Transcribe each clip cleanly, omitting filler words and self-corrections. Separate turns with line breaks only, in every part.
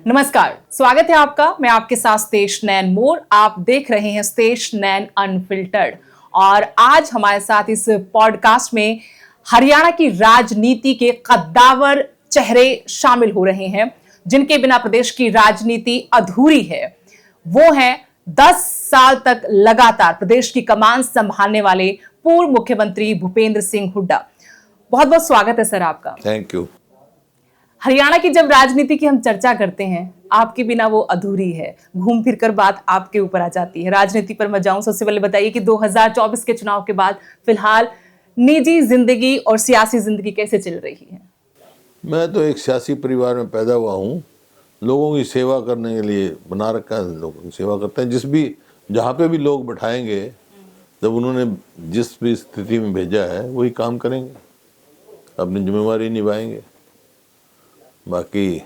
नमस्कार, स्वागत है आपका। मैं आपके साथ स्तेश नैन मोर। आप देख रहे हैं स्तेश नैन अनफिल्टर्ड। और आज हमारे साथ इस पॉडकास्ट में हरियाणा की राजनीति के कद्दावर चेहरे शामिल हो रहे हैं, जिनके बिना प्रदेश की राजनीति अधूरी है। वो हैं 10 साल तक लगातार प्रदेश की कमान संभालने वाले पूर्व मुख्यमंत्री भूपेंद्र सिंह हुड्डा। बहुत बहुत स्वागत है सर आपका।
Thank you.
हरियाणा की जब राजनीति की हम चर्चा करते हैं, आपके बिना वो अधूरी है। घूम फिर कर बात आपके ऊपर आ जाती है। राजनीति पर मैं जाऊं, सबसे पहले बताइए कि 2024 के चुनाव के बाद फिलहाल निजी जिंदगी और सियासी जिंदगी कैसे चल रही है?
मैं तो एक सियासी परिवार में पैदा हुआ हूँ। लोगों की सेवा करने के लिए बना रखा है। लोगों की सेवा करते हैं। जहाँ पे भी लोग बैठाएंगे, जब उन्होंने जिस भी स्थिति में भेजा है वही काम करेंगे, अपनी जिम्मेवारी निभाएंगे। बाकी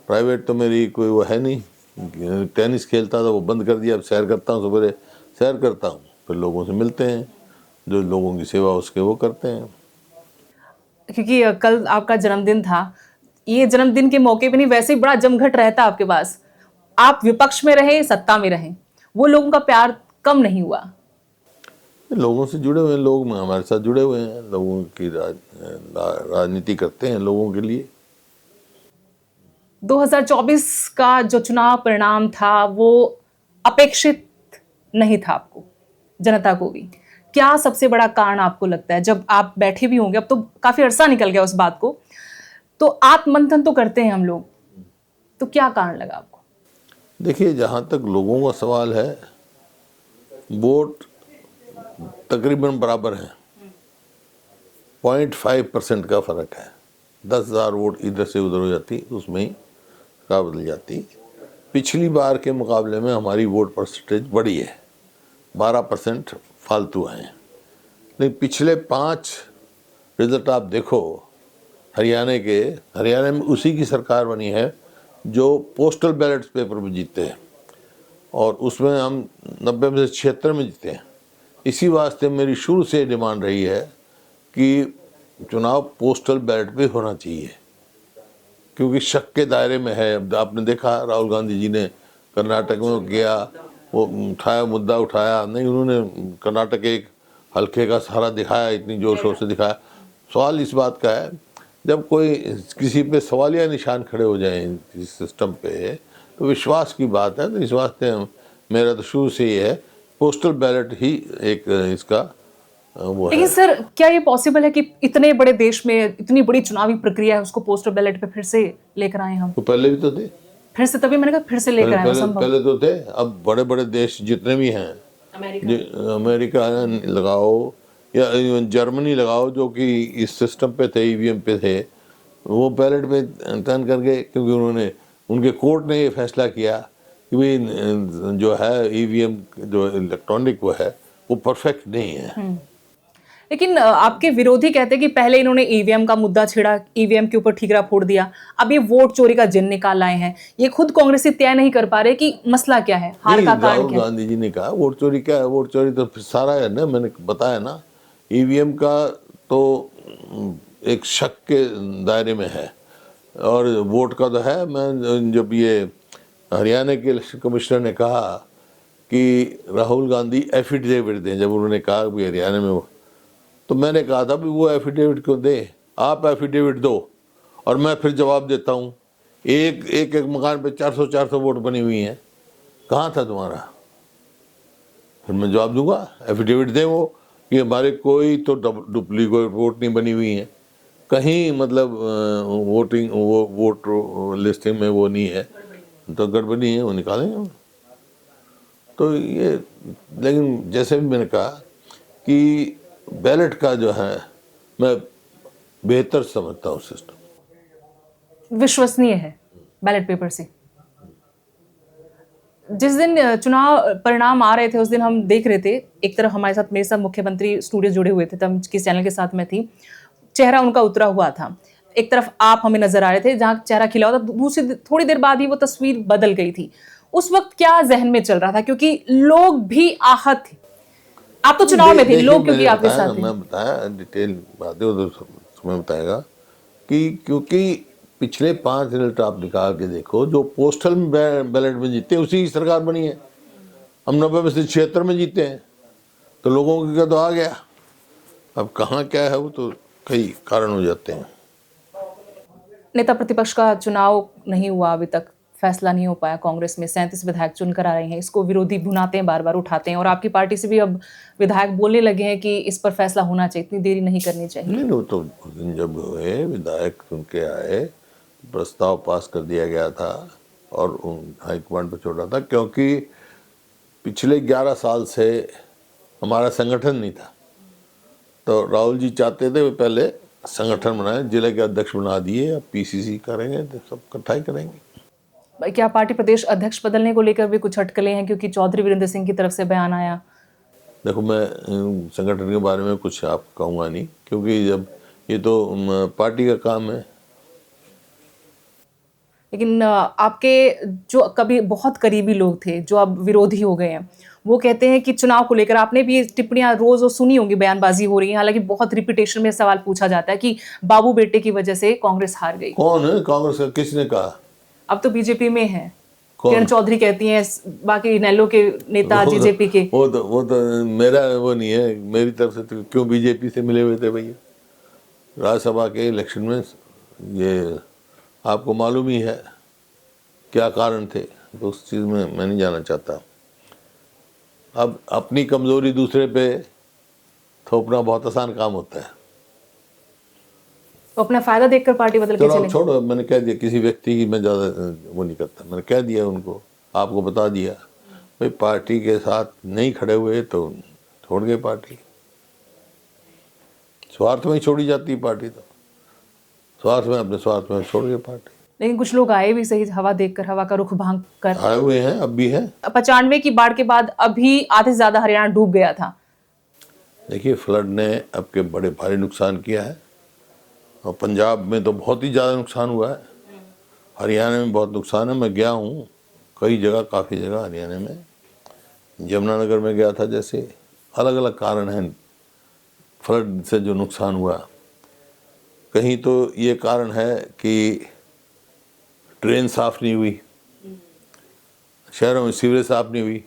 प्राइवेट तो मेरी कोई वो है नहीं। टेनिस खेलता था, वो बंद कर दिया। अब सैर करता हूँ, सवेरे सैर करता हूँ, फिर लोगों से मिलते हैं, जो लोगों की सेवा उसके वो करते हैं।
क्योंकि कल आपका जन्मदिन था। ये जन्मदिन के मौके पे नहीं, वैसे ही बड़ा जमघट रहता आपके पास। आप विपक्ष में रहे, सत्ता में रहे, वो लोगों का प्यार कम नहीं हुआ?
लोगों से जुड़े हुए लोग हमारे साथ जुड़े हुए हैं। लोगों की राजनीति करते हैं लोगों के लिए।
2024 का जो चुनाव परिणाम था वो अपेक्षित नहीं था आपको, जनता को भी। क्या सबसे बड़ा कारण आपको लगता है? जब आप बैठे भी होंगे, अब तो काफी अरसा निकल गया उस बात को, तो आत्ममंथन तो करते हैं हम लोग, तो क्या कारण लगा आपको?
देखिए, जहाँ तक लोगों का सवाल है, वोट तकरीबन बराबर है। 0.5% का फर्क है। 10,000 वोट इधर से उधर हो जाती, उसमें ही का बदल जाती। पिछली बार के मुकाबले में हमारी वोट परसेंटेज बढ़ी है। 12% फालतू हैं। लेकिन पिछले 5 रिजल्ट आप देखो हरियाणा में उसी की सरकार बनी है जो पोस्टल बैलेट पेपर में जीते हैं, और उसमें हम 90 में से 76 में जीते हैं। इसी वास्ते मेरी शुरू से डिमांड रही है कि चुनाव पोस्टल बैलेट पे होना चाहिए, क्योंकि शक के दायरे में है। अब आपने देखा, राहुल गांधी जी ने कर्नाटक में गया, वो मुद्दा उठाया नहीं, उन्होंने कर्नाटक एक हल्के का सहारा दिखाया, इतनी जोर शोर से दिखाया। सवाल इस बात का है, जब कोई किसी पे सवालिया निशान खड़े हो जाए इस सिस्टम पे, तो विश्वास की बात है। तो इस वास्ते मेरा तो शुरू से ये है, पोस्टल बैलेट ही एक इसका वो है।
लेकिन सर, क्या ये पॉसिबल है कि इतने बड़े देश में इतनी बड़ी चुनावी प्रक्रिया है, उसको पोस्टल बैलेट पे फिर से लेकर आए हम?
तो पहले भी तो थे।
फिर से, तभी मैंने कहा फिर से लेकर आए।
पहले तो थे। अब बड़े बड़े देश जितने भी हैं, अमेरिका लगाओ या जर्मनी लगाओ, जो कि इस सिस्टम पे थे, ईवीएम पे थे, वो बैलेट पे टर्न कर गए, क्योंकि उनके कोर्ट ने ये फैसला किया कि भाई जो है ईवीएम जो इलेक्ट्रॉनिक वो है वो परफेक्ट नहीं है।
लेकिन आपके विरोधी कहते हैं कि पहले इन्होंने ईवीएम का मुद्दा छेड़ा, ईवीएम के ऊपर ठीकरा फोड़ दिया, अब ये वोट चोरी का जिन निकाल आए हैं। ये खुद कांग्रेसी तय नहीं कर पा रहे कि मसला क्या है, हार का कारण क्या है?
राहुल गांधी जी ने कहा वोट चोरी क्या है। वोट चोरी तो फिर सारा है ना, मैंने बताया ना। ईवीएम का तो एक शक के दायरे में है, और वोट का तो है। मैं जब ये हरियाणा के इलेक्शन कमिश्नर ने कहा कि राहुल गांधी एफिडेविट दें, जब उन्होंने कहा कि हरियाणा में, तो मैंने कहा था भी वो एफिडेविट क्यों दे, आप एफिडेविट दो और मैं फिर जवाब देता हूँ। एक मकान पे 400 वोट बनी हुई हैं, कहाँ था तुम्हारा? फिर मैं जवाब दूंगा, एफिडेविट दें वो कि हमारे कोई तो डुप्लीकेट वोट नहीं बनी हुई है कहीं, मतलब वोट लिस्टिंग में वो नहीं है, तो गड़बड़ी है, वो निकालेंगे। तो ये, लेकिन जैसे भी मैंने कहा कि बैलेट का जो है मैं बेहतर समझता हूँ सिस्टम।
विश्वसनीय है बैलेट पेपर से। जिस दिन चुनाव परिणाम आ रहे थे, उस दिन हम देख रहे थे, एक तरफ हमारे साथ, मेरे साथ मुख्यमंत्री स्टूडियो जुड़े हुए थे, तब किस चैनल के साथ मैं थी, चेहरा उनका उतरा हुआ था। एक तरफ आप हमें नजर आ रहे थे जहां चेहरा खिला हुआ था, दूसरी थोड़ी देर बाद ही वो तस्वीर बदल गई थी। उस वक्त क्या जहन में चल रहा था? क्योंकि लोग भी आहत थे। आप तो चुनाव में थे, लोग क्योंकि आपके साथ थे।
मैं बताया डिटेल बातें, तो समय बताएगा कि क्योंकि पिछले 5 रिजल्ट आप निकाल के देखो, जो पोस्टल बैलेट में जीते उसी की सरकार बनी है। हम 90 में से 76 में जीते हैं, तो लोगों का तो आ गया। अब कहाँ क्या है वो तो कई कारण हो जाते हैं।
नेता प्रतिपक्ष का चुनाव नहीं हुआ अभी तक, फैसला नहीं हो पाया। कांग्रेस में 37 विधायक चुनकर आ रहे हैं, इसको विरोधी भुनाते हैं, बार बार उठाते हैं, और आपकी पार्टी से भी अब विधायक बोलने लगे हैं कि इस पर फैसला होना चाहिए, इतनी देरी नहीं करनी चाहिए।
नहीं, वो तो उस दिन जब हुए विधायक चुन के आए, प्रस्ताव पास कर दिया गया था और हाईकमांड पर छोड़ा था, क्योंकि पिछले 11 साल से हमारा संगठन नहीं था। तो राहुल जी चाहते थे पहले संगठन बनाए, जिले के अध्यक्ष बना दिए, अब पीसीसी करेंगे तो सब इकट्ठा ही करेंगे।
क्या पार्टी प्रदेश अध्यक्ष बदलने को लेकर भी कुछ अटकलें हैं, क्योंकि चौधरी वीरेंद्र सिंह की तरफ से बयान आया?
देखो, मैं संगठन के बारे में कुछ आप कहूँगा नहीं, क्योंकि जब ये तो पार्टी का काम है।
लेकिन आपके जो कभी बहुत करीबी लोग थे, जो अब विरोधी हो गए हैं, वो कहते हैं कि चुनाव को लेकर आपने भी टिप्पणियां रोज सुनी होंगी, बयानबाजी हो रही है, हालांकि बहुत रिपीटेशन में सवाल पूछा जाता है कि बाबू बेटे की वजह से कांग्रेस हार गई।
कौन है कांग्रेस का? किसने कहा?
अब तो बीजेपी में है, किरण चौधरी कहती हैं, बाकी इनेलो के नेता जेजेपी के।
वो तो मेरा वो नहीं है, मेरी तरफ से तो क्यों बीजेपी से मिले हुए थे भैया? राज्यसभा के इलेक्शन में ये आपको मालूम ही है क्या कारण थे, तो उस चीज़ में मैं नहीं जाना चाहता। अब अपनी कमजोरी दूसरे पे थोपना बहुत आसान काम होता है।
तो अपना फायदा देखकर पार्टी बदल के चले।
छोड़ो, मैंने कह दिया, किसी व्यक्ति की मैं ज़्यादा वो नहीं करता, मैंने कह दिया उनको, आपको बता दिया भाई, पार्टी के साथ नहीं खड़े हुए तो छोड़ गए पार्टी। स्वार्थ में ही छोड़ी जाती है पार्टी, तो स्वार्थ में, अपने स्वार्थ में छोड़ गए पार्टी।
लेकिन कुछ लोग आए भी सही, हवा देखकर, हवा का रुख भांग कर
आए हुए हैं, अब भी हैं।
95 की बाढ़ के बाद अभी आधे से ज्यादा हरियाणा डूब गया था।
देखिए, फ्लड ने अब के बड़े भारी नुकसान किया है, और पंजाब में तो बहुत ही ज़्यादा नुकसान हुआ है, हरियाणा में बहुत नुकसान है। मैं गया हूँ कई जगह, काफ़ी जगह हरियाणा में, यमुनानगर में गया था। जैसे अलग अलग कारण हैं फ्लड से जो नुकसान हुआ। कहीं तो ये कारण है कि ड्रेन साफ नहीं हुई, शहरों में सीवरेज साफ नहीं हुई,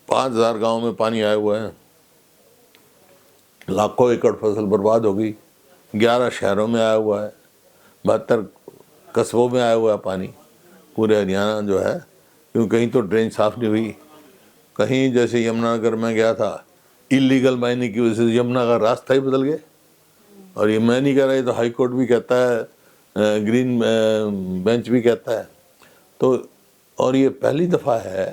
5000 गांव में पानी आया हुआ है, लाखों एकड़ फसल बर्बाद हो गई, 11 शहरों में आया हुआ है, 72 कस्बों में आया हुआ है पानी, पूरे हरियाणा जो है। क्यों? कहीं तो ड्रेन साफ नहीं हुई, कहीं जैसे यमुनानगर में गया था, इलीगल माइनिंग की वजह से यमुना का रास्ता ही बदल गया। और ये मैं नहीं कह रहा, ये तो हाई कोर्ट भी कहता है, ग्रीन बेंच भी कहता है। तो और ये पहली दफ़ा है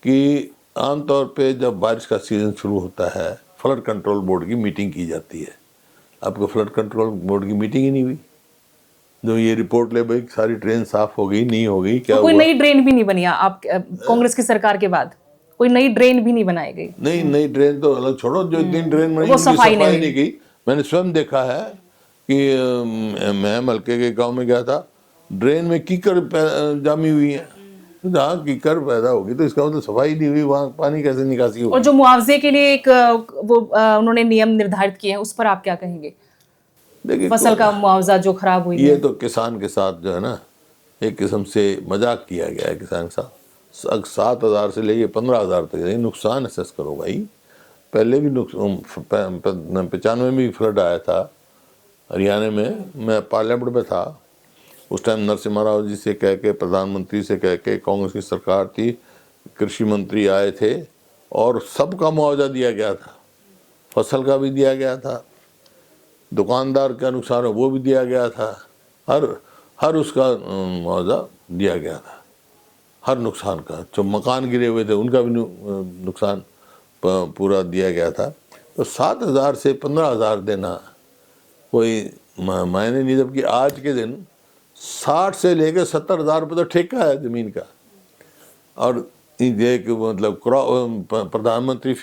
कि आमतौर पे जब बारिश का सीज़न शुरू होता है, फ्लड कंट्रोल बोर्ड की मीटिंग की जाती है। आपको फ्लड कंट्रोल बोर्ड की मीटिंग ही नहीं हुई, जो ये रिपोर्ट ले भाई सारी ड्रेन साफ हो गई, नहीं हो गई, क्या
तो कोई नई ड्रेन भी नहीं बनी आप कांग्रेस की सरकार के बाद? कोई नई ड्रेन भी नहीं बनाई गई?
नहीं, नई ड्रेन तो अलग छोड़ो, जो इतनी ड्रेन बनी
वो सफाई
नहीं की। मैंने स्वयं देखा है कि मैं हल्के के गांव में गया था, ड्रेन में कीकर जामी हुई है। जहाँ कीकर पैदा होगी तो इसका मतलब सफाई नहीं हुई, वहाँ पानी कैसे निकासी होगी?
और जो मुआवजे के लिए एक उन्होंने नियम निर्धारित किए हैं, उस पर आप क्या कहेंगे?
देखिए,
फसल का मुआवजा जो खराब हुई
ये
है।
तो किसान के साथ जो है ना, एक किस्म से मजाक किया गया है किसान के साथ। 7,000 से लेके 15,000 तक नुकसान असेस करो भाई। पहले भी 95 में भी फ्लड आया था हरियाणा में, मैं पार्लियामेंट में था उस टाइम। नरसिम्हा राव जी से कह के, प्रधानमंत्री से कह के, कांग्रेस की सरकार थी, कृषि मंत्री आए थे, और सबका मुआवजा दिया गया था, फसल का भी दिया गया था, दुकानदार का नुकसान है वो भी दिया गया था, हर उसका मुआवजा दिया गया था, हर नुकसान का। जो मकान गिरे हुए थे उनका भी नुकसान पूरा दिया गया था। तो 7,000 से 15,000 देना कोई मायने नहीं, जबकि आज के दिन 60 से लेकर 70,000 रुपये तो ठेका है ज़मीन का। और ये मतलब प्रधानमंत्री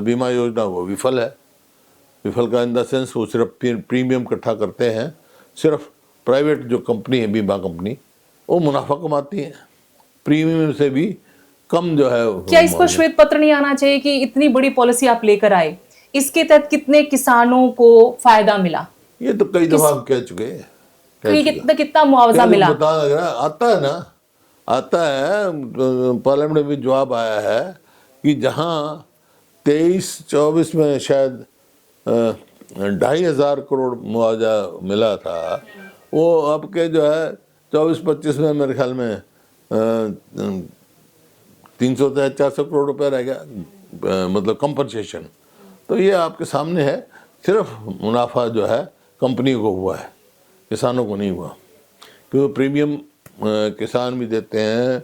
बीमा योजना वो विफल है। विफल का इन द सेंस वो सिर्फ प्रीमियम इकट्ठा करते हैं, सिर्फ प्राइवेट जो कंपनी है बीमा कंपनी वो मुनाफा कमाती है, प्रीमियम से भी कम जो है।
क्या इस पर श्वेत पत्र नहीं आना चाहिए कि इतनी बड़ी पॉलिसी आप लेकर आए, इसके तहत कितने किसानों को फायदा मिला?
ये तो कई दफा हम कह चुके हैं,
कितना कितना मुआवजा
क्या
मिला?
बता लग रहा है? आता है ना, आता है, पार्लियामेंट में भी जवाब आया है कि जहाँ 23-24 में शायद 2,500 करोड़ मुआवजा मिला था, वो अब के जो है 24-25 में मेरे ख्याल में 300 से 400 करोड़ रुपए रह गया, मतलब कंपनसेशन। तो ये आपके सामने है, सिर्फ मुनाफा जो है कंपनी को हुआ है, किसानों को नहीं हुआ, क्योंकि प्रीमियम किसान भी देते हैं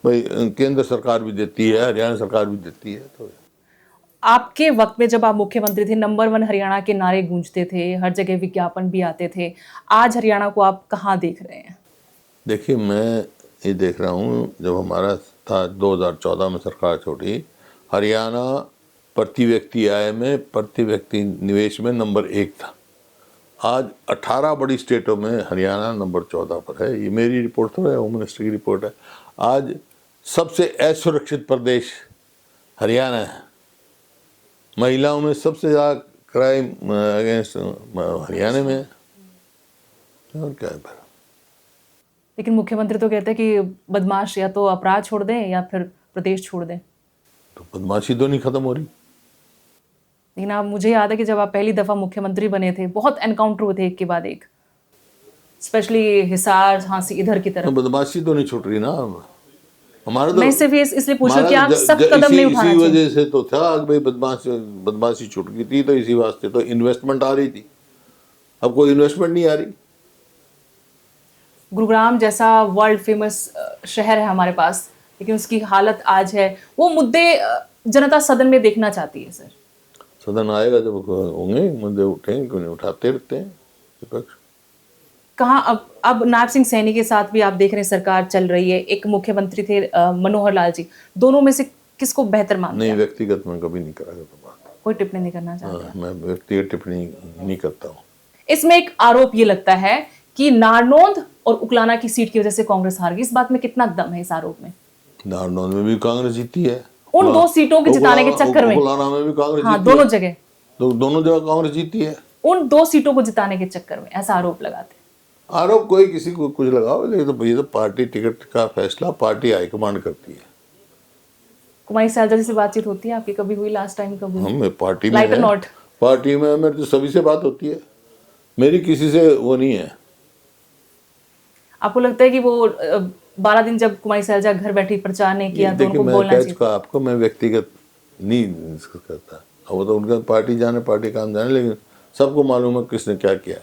भाई, केंद्र सरकार भी देती है, हरियाणा सरकार भी देती है। तो
आपके वक्त में जब आप मुख्यमंत्री थे, नंबर 1 हरियाणा के नारे गूंजते थे, हर जगह विज्ञापन भी आते थे। आज हरियाणा को आप कहाँ देख रहे हैं?
देखिए, मैं ये देख रहा हूँ, जब हमारा था 2014 में सरकार छोड़ी, हरियाणा प्रति व्यक्ति आय में, प्रति व्यक्ति निवेश में नंबर 1 था। आज 18 बड़ी स्टेटों में हरियाणा नंबर 14 पर है। ये मेरी रिपोर्ट तो है, होम मिनिस्टर की रिपोर्ट है। आज सबसे असुरक्षित प्रदेश हरियाणा है। महिलाओं में सबसे ज़्यादा क्राइम अगेंस्ट हरियाणा में है। और क्या है फिर?
लेकिन मुख्यमंत्री तो कहते हैं कि बदमाश या तो अपराध छोड़ दें या फिर प्रदेश छोड़ दें।
तो बदमाशी तो नहीं खत्म हो रही।
लेकिन आप, मुझे याद है कि जब आप पहली दफा मुख्यमंत्री बने थे, बहुत एनकाउंटर हुए थे एक के बाद एक, स्पेशली हिसार, झांसी, इधर की
तो
तरफ।
बदमाशी तो नहीं छूट रही ना हमारा। तो
मैं सिर्फ इसलिए पूछ रही हूँ कि आप
हमारा
सख्त कदम नहीं उठाना
इसी
चाहिए।
वजह से तो था कि भाई बदमाशी छूट गई थी, तो इसी वास्ते तो इन्वेस्टमेंट आ रही थी। अब कोई इन्वेस्टमेंट नहीं आ रही।
गुरुग्राम जैसा वर्ल्ड फेमस शहर है हमारे पास, लेकिन उसकी हालत आज है। वो मुद्दे जनता सदन में देखना चाहती है सर।
सदन आएगा जब होंगे मुद्दे, उठेंगे, क्यों नहीं उठाते रहते हैं विपक्ष।
कहाँ अब नायब सिंह सैनी के साथ भी आप देख रहे हैं सरकार चल रही है। एक मुख्यमंत्री थे मनोहर लाल जी, दोनों में से किसको बेहतर मानते
नहीं,
हैं?
व्यक्तिगत मैं कभी नहीं करा करता बात।
कोई टिप्पणी नहीं करना चाहते?
हाँ, मैं व्यक्तिगत टिप्पणी नहीं करता हूँ।
इसमें एक आरोप ये लगता है कि नारनौंद और उकलाना की सीट की वजह से कांग्रेस हार गई। इस बात में कितना दम है इस आरोप में?
नारनौंद में भी कांग्रेस जीती है,
उन 2 सीटों के जिताने के चक्कर में।
उकलाना में भी कांग्रेस
हाँ,
जीती
दोनों
है।
जगह,
दोनों जगह कांग्रेस जीती है।
उन 2 सीटों को जिताने के चक्कर में ऐसा आरोप लगाते हैं।
आरोप कोई किसी को कुछ लगाओ, लेकिन तो ये तो पार्टी टिकट का फैसला पार्टी हाईकमांड करती है।
कुमारी सैलजा जी से बातचीत होती है आपकी? कभी हुई? लास्ट टाइम कब हुई?
हम पार्टी में
लाइटर
है,
नोट।
पार्टी में मेरे तो सभी से बात होती है, मेरी किसी से वो नहीं है।
आपको लगता है कि वो 12 दिन जब कुमारी सैलजा घर बैठी प्रचार नहीं किया तो
देखिए,
उनको
मैं
बोलना
कह
चाहिए?
चुका आपको, मैं व्यक्तिगत नहीं डिस्कस करता। अब वो तो उनका पार्टी जाने, पार्टी काम जाने, लेकिन सबको मालूम है किसने क्या किया।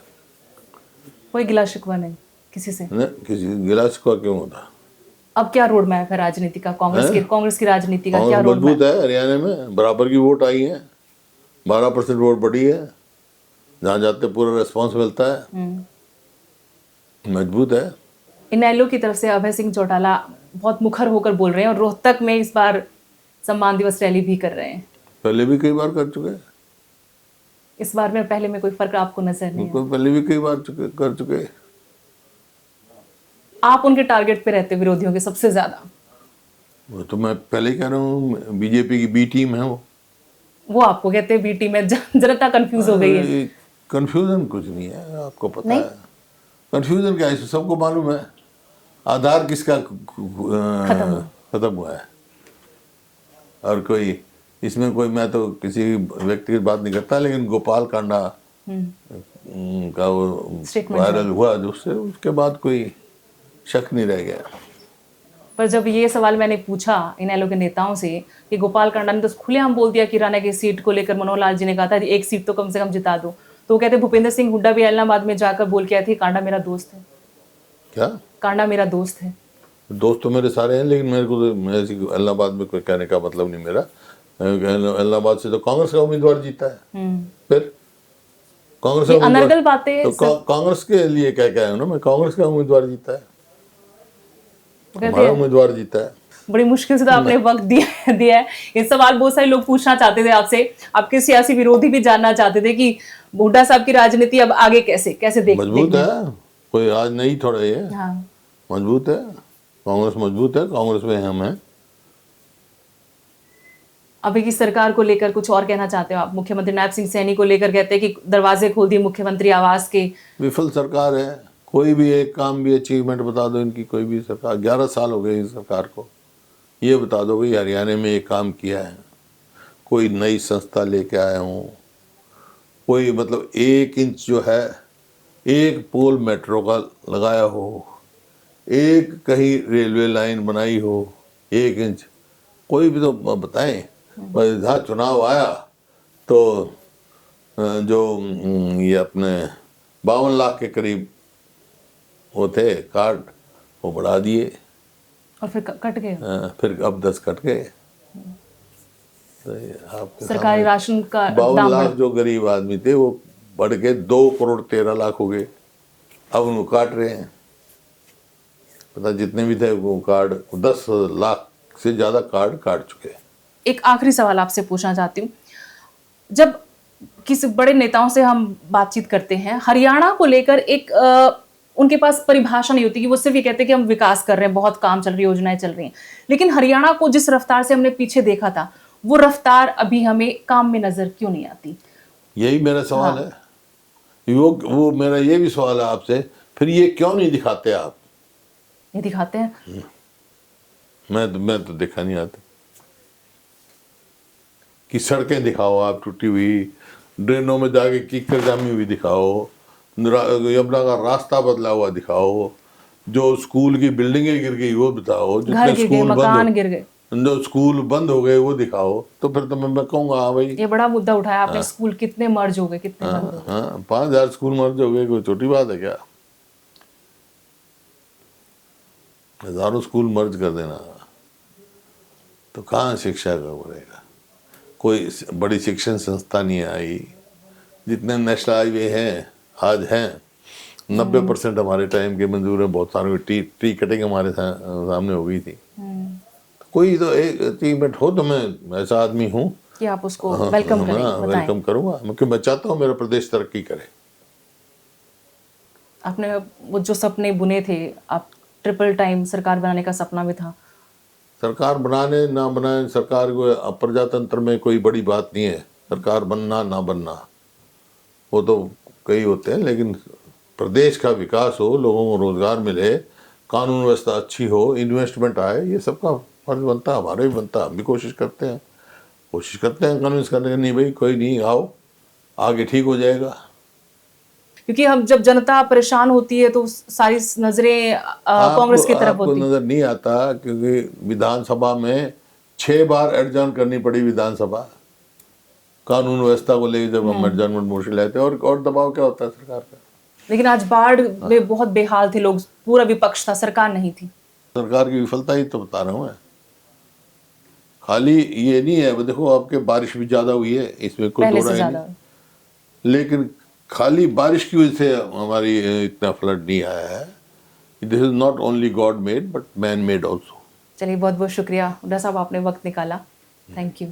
कोई गिला शिकवा नहीं किसी से?
न किसी गिलास का क्यों होता।
अब क्या रोड मैप है राजनीति का? कांग्रेस की राजनीति का क्या
कांग्रेस
रोड
मजबूत
मैप?
है, हरियाणा में बराबर की वोट आई है, 12% वोट बढ़ी है, जहाँ जाते पूरा रिस्पॉन्स मिलता है, मजबूत है।
इनेलो की तरफ से अभय सिंह चौटाला बहुत मुखर होकर बोल रहे हैं और रोहतक में इस बार सम्मान दिवस रैली भी कर रहे हैं।
पहले भी कई बार कर चुके हैं,
इस बार में पहले में कोई फर्क आपको नजर नहीं आया?
पहले भी कई बार कर चुके।
आप उनके टारगेट पे रहते विरोधियों के सबसे ज्यादा?
वो तो मैं पहले ही कह रहा हूँ, बीजेपी की बी टीम है
वो आपको कहते हैं बी टीम में। जनता कंफ्यूज हो गई है।
कंफ्यूजन कुछ नहीं है, आपको पता है कंफ्यूजन क्या है, सबको मालूम है। आधार किसका खत्म हुआ है, और कोई इसमें कोई, मैं तो किसी व्यक्तिगत बात नहीं करता, लेकिन गोपाल कांडा का वो वायरल हुआ जो उससे, उसके बाद कोई शक नहीं रह गया।
पर जब ये सवाल मैंने पूछा इनेलो के नेताओं से कि गोपाल कांडा ने तो खुलेआम बोल दिया कि राणा की सीट को लेकर मनोहर लाल जी ने कहा था एक सीट तो कम से कम जिता दो, तो वो कहते भूपेंद्र सिंह हुड्डा भी इलाहाबाद में जाकर बोल के आए थे कांडा मेरा दोस्त है।
क्या?
कांडा मेरा दोस्त है।
दोस्त तो मेरे सारे हैं, लेकिन मेरे को तो ऐसी इलाहाबाद में कोई कहने का मतलब नहीं मेरा। इलाहाबाद से तो कांग्रेस का उम्मीदवार जीता है, फिर कांग्रेस का
अनर्गल बातें
तो कांग्रेस के लिए क्या क्या है ना, मैं कांग्रेस का उम्मीदवार जीता है, हमारा उम्मीदवार जीता है।
बड़ी मुश्किल से तो आपने वक्त दिया है। ये सवाल बहुत सारे लोग पूछना चाहते थे आपसे, आपके सियासी विरोधी भी जानना चाहते थे कि हुड्डा साहब की राजनीति अब आगे कैसे देखते?
मजबूत है, कोई आज नहीं थोड़ा ये।
हाँ।
मजबूत है, कांग्रेस मजबूत है, कांग्रेस में हम हैं।
अभी की सरकार को लेकर कुछ और कहना चाहते हो आप? मुख्यमंत्री नायब सिंह सैनी को लेकर कहते हैं कि दरवाजे खोल दिए मुख्यमंत्री आवास के।
विफल सरकार है, कोई भी एक काम भी अचीवमेंट बता दो इनकी, कोई भी सरकार, 11 साल हो गए इस सरकार को, ये बता दो भाई हरियाणा में ये काम किया है, कोई नई संस्था लेके आया हूँ, कोई मतलब 1 इंच जो है, एक पोल मेट्रो का लगाया हो, एक कहीं रेलवे लाइन बनाई हो 1 इंच, कोई भी तो बताएं। पर जहाँ चुनाव आया तो जो ये अपने 52 लाख के करीब वो थे कार्ड, वो बढ़ा दिए
और फिर कट गए।
फिर अब 10 कट गए। तो आपके
सरकारी राशन का
52
दाम
लाख
बढ़ा।
जो गरीब आदमी थे वो बढ़ के 2 करोड़ 13 लाख हो गए। अब उनको काट रहे हैं, पता जितने भी थे वो कार्ड 10 लाख से ज़्यादा कार्ड काट चुके हैं।
एक आखिरी सवाल आपसे पूछना चाहती हूँ, जब किसी बड़े नेताओं से हम बातचीत करते हैं, हरियाणा को लेकर एक उनके पास परिभाषा नहीं होती कि वो सिर्फ ये कहते हैं कि हम विकास कर रहे हैं, बहुत काम चल रही है, योजनाएं चल रही हैं, लेकिन हरियाणा को जिस रफ्तार से हमने पीछे देखा था वो रफ्तार अभी हमें काम में नजर क्यों नहीं आती?
यही मेरा सवाल
हाँ।
है, वो मेरा ये भी सवाल है आपसे, फिर ये क्यों नहीं दिखाते आप?
ये दिखाते हैं।
मैं तो दिखा नहीं आता कि सड़कें दिखाओ आप टूटी हुई, ड्रेनों में जाके कीचड़ जामी हुई दिखाओ, यमुना का रास्ता बदला हुआ दिखाओ, जो स्कूल की बिल्डिंगें गिर गई वो बताओ,
घर
जितने
गिर गए,
स्कूल
मकान गिर गए,
जो स्कूल बंद हो गए वो दिखाओ, तो फिर तो मैं कहूँगा हाँ भाई।
ये बड़ा मुद्दा उठाया आपने, स्कूल कितने मर्ज हो गए, कितने बंद हो गए।
हाँ 5000 स्कूल मर्ज हो गए, कोई छोटी बात है क्या? हजारों स्कूल मर्ज कर देना तो कहाँ शिक्षा का बढ़ेगा? कोई बड़ी शिक्षण संस्था नहीं आई। जितने नेशनल हाईवे हैं आज हैं 90% हमारे टाइम के मंजूर है, बहुत सारे ट्री कटिंग हमारे सामने हो गई थी। कोई तो एक अचीवमेंट हो तो मैं ऐसा आदमी हूँ
कि आप उसको वेलकम करें, बताएं।
वेलकम करूँगा, क्योंकि मैं चाहता हूँ मेरा प्रदेश तरक्की करे।
आपने वो जो सपने बुने थे, आप ट्रिपल टाइम सरकार बनाने का सपना भी था।
सरकार बनाने ना बनाए, सरकार को प्रजातंत्र में कोई बड़ी बात नहीं है, सरकार बनना ना बनना वो तो कई होते हैं, लेकिन प्रदेश का विकास हो, लोगों को रोजगार मिले, कानून व्यवस्था अच्छी हो, इन्वेस्टमेंट आए, ये सबका फर्ज बनता है, हमारा भी बनता है। हम भी कोशिश करते हैं कन्विंस करने का, नहीं भाई कोई नहीं, आओ आगे ठीक हो जाएगा।
क्योंकि हम जब जनता परेशान होती है तो सारी नजरें कांग्रेस की तरफ
आपको
होती।
नजर नहीं आता क्योंकि विधानसभा में 6 बार एडजर्न करनी पड़ी विधानसभा, कानून व्यवस्था को लेकर जब हम एडजर्नमेंट मोशन लेते हैं, और दबाव क्या होता है सरकार का।
लेकिन आज बाढ़ में बहुत बेहाल थे लोग, पूरा विपक्ष था, सरकार नहीं थी।
सरकार की विफलता ही तो बता रहा हूँ मैं, खाली ये नहीं है। देखो आपके बारिश भी ज्यादा हुई है, इसमें कोई
पहले
दो
से
राय
ज्यादा।
नहीं, लेकिन खाली बारिश की वजह से हमारी इतना फ्लड नहीं आया है। This is not only God made but man made also.
चलिए, बहुत बहुत शुक्रिया हुड्डा साहब, आपने वक्त निकाला। Thank you.